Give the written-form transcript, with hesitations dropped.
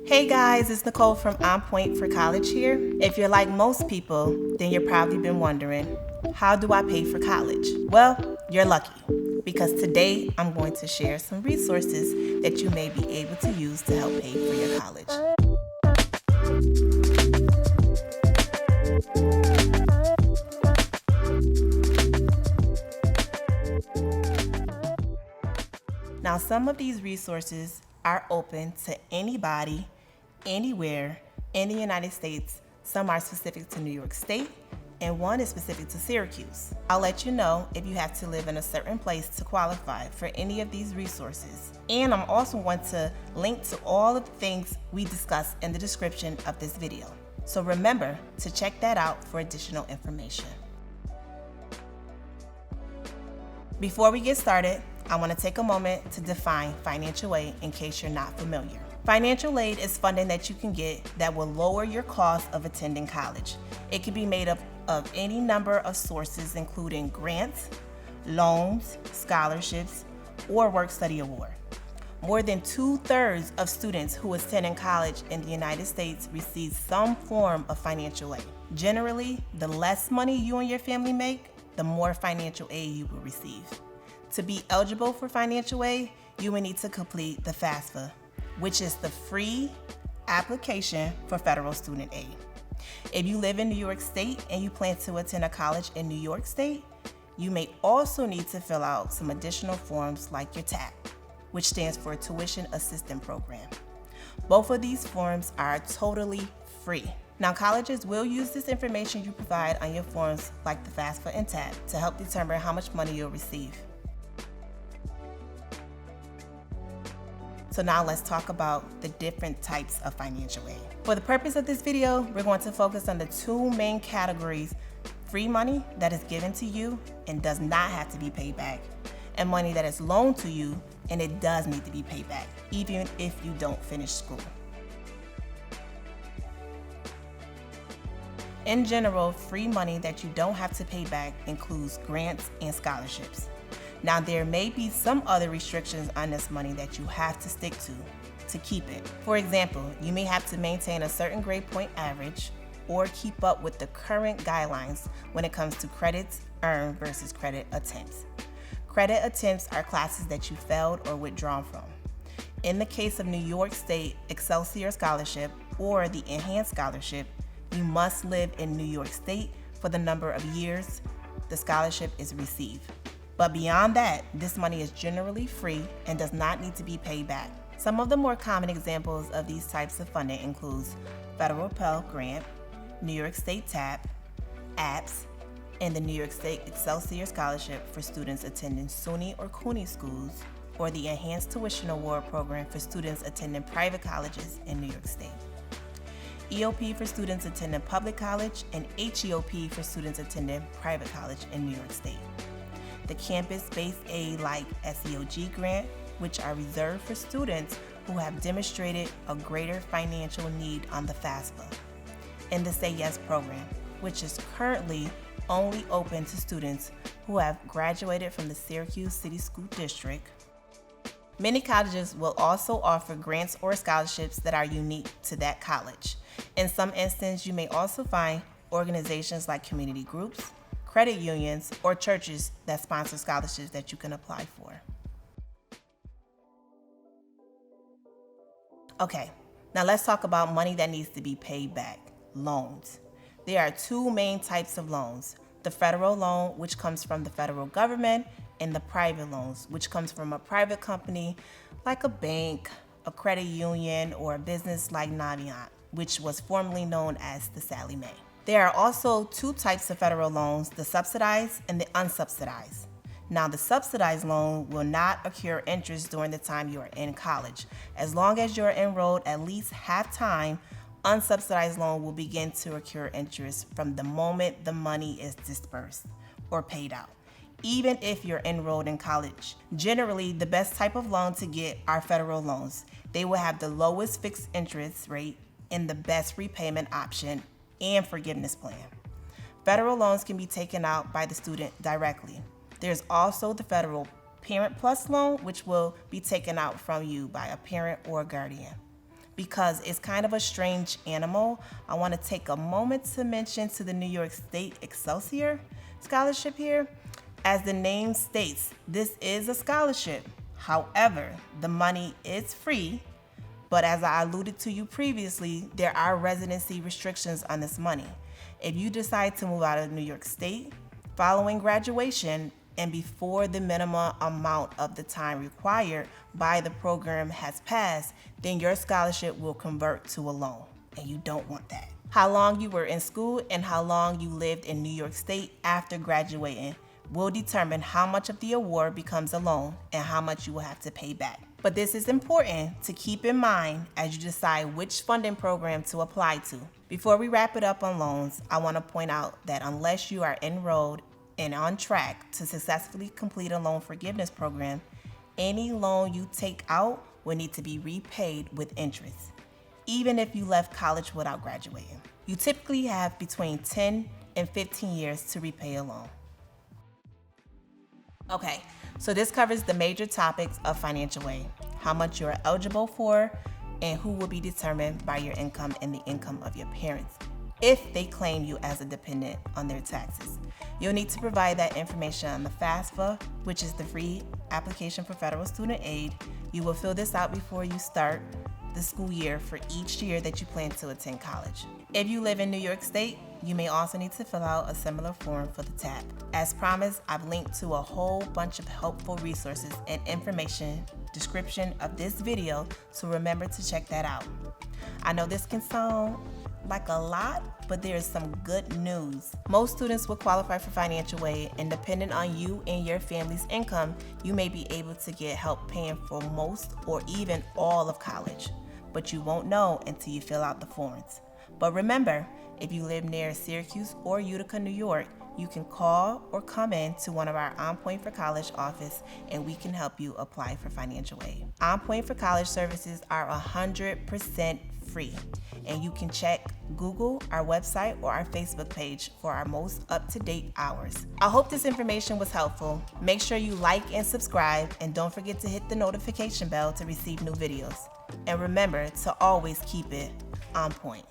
Hey guys, it's Nicole from On Point for College here. If you're like most people, then you've probably been wondering, how do I pay for college? Well, you're lucky, because today I'm going to share some resources that you may be able to use to help pay for your college. Now, some of these resources are open to anybody, anywhere in the United States. Some are specific to New York State, and one is specific to Syracuse. I'll let you know if you have to live in a certain place to qualify for any of these resources. And I'm also going to link to all of the things we discuss in the description of this video. So remember to check that out for additional information. Before we get started, I want to take a moment to define financial aid in case you're not familiar. Financial aid is funding that you can get that will lower your cost of attending college. It can be made up of any number of sources, including grants, loans, scholarships, or work-study award. More than 2/3 of students who attend in college in the United States receive some form of financial aid. Generally, the less money you and your family make, the more financial aid you will receive. To be eligible for financial aid, you will need to complete the FAFSA, which is the free application for federal student aid. If you live in New York State and you plan to attend a college in New York State, you may also need to fill out some additional forms like your TAP, which stands for Tuition Assistance Program. Both of these forms are totally free. Now, colleges will use this information you provide on your forms like the FAFSA and TAP to help determine how much money you'll receive. So now let's talk about the different types of financial aid. For the purpose of this video, we're going to focus on the two main categories: free money that is given to you and does not have to be paid back, and money that is loaned to you and it does need to be paid back, even if you don't finish school. In general, free money that you don't have to pay back includes grants and scholarships. Now, there may be some other restrictions on this money that you have to stick to keep it. For example, you may have to maintain a certain grade point average or keep up with the current guidelines when it comes to credits earned versus credit attempts. Credit attempts are classes that you failed or withdrawn from. In the case of New York State Excelsior Scholarship or the Enhanced Scholarship, you must live in New York State for the number of years the scholarship is received. But beyond that, this money is generally free and does not need to be paid back. Some of the more common examples of these types of funding includes Federal Pell Grant, New York State TAP, APS, and the New York State Excelsior Scholarship for students attending SUNY or CUNY schools, or the Enhanced Tuition Award Program for students attending private colleges in New York State. EOP for students attending public college, and HEOP for students attending private college in New York State. The campus-based aid like SEOG grant, which are reserved for students who have demonstrated a greater financial need on the FAFSA. And the Say Yes program, which is currently only open to students who have graduated from the Syracuse City School District. Many colleges will also offer grants or scholarships that are unique to that college. In some instances, you may also find organizations like community groups, credit unions, or churches that sponsor scholarships that you can apply for. Okay, now let's talk about money that needs to be paid back: loans. There are two main types of loans: the federal loan, which comes from the federal government, and the private loans, which comes from a private company like a bank, a credit union, or a business like Navient, which was formerly known as the Sallie Mae. There are also two types of federal loans: the subsidized and the unsubsidized. Now, the subsidized loan will not accrue interest during the time you are in college. As long as you're enrolled at least half-time, unsubsidized loan will begin to accrue interest from the moment the money is dispersed or paid out, even if you're enrolled in college. Generally, the best type of loan to get are federal loans. They will have the lowest fixed interest rate and the best repayment option and forgiveness plan. Federal loans can be taken out by the student directly. There's also the Federal Parent Plus loan, which will be taken out from you by a parent or a guardian. Because it's kind of a strange animal, I want to take a moment to mention to the New York State Excelsior scholarship here. As the name states, this is a scholarship. However, the money is free, but as I alluded to you previously, there are residency restrictions on this money. If you decide to move out of New York State following graduation and before the minimum amount of the time required by the program has passed, then your scholarship will convert to a loan, and you don't want that. How long you were in school and how long you lived in New York State after graduating will determine how much of the award becomes a loan and how much you will have to pay back. But this is important to keep in mind as you decide which funding program to apply to. Before we wrap it up on loans, I want to point out that unless you are enrolled and on track to successfully complete a loan forgiveness program, any loan you take out will need to be repaid with interest, even if you left college without graduating. You typically have between 10 and 15 years to repay a loan. Okay, so this covers the major topics of financial aid, how much you are eligible for, and who will be determined by your income and the income of your parents if they claim you as a dependent on their taxes. You'll need to provide that information on the FAFSA, which is the free application for federal student aid. You will fill this out before you start the school year for each year that you plan to attend college. If you live in New York State, you may also need to fill out a similar form for the TAP. As promised, I've linked to a whole bunch of helpful resources and information description of this video, so remember to check that out. I know this can sound like a lot, but there is some good news. Most students will qualify for financial aid, and depending on you and your family's income, you may be able to get help paying for most or even all of college, but you won't know until you fill out the forms. But remember, if you live near Syracuse or Utica, New York, you can call or come in to one of our On Point for College office and we can help you apply for financial aid. On Point for College services are 100% free, and you can check Google, our website, or our Facebook page for our most up-to-date hours. I hope this information was helpful. Make sure you like and subscribe, and don't forget to hit the notification bell to receive new videos. And remember to always keep it on point.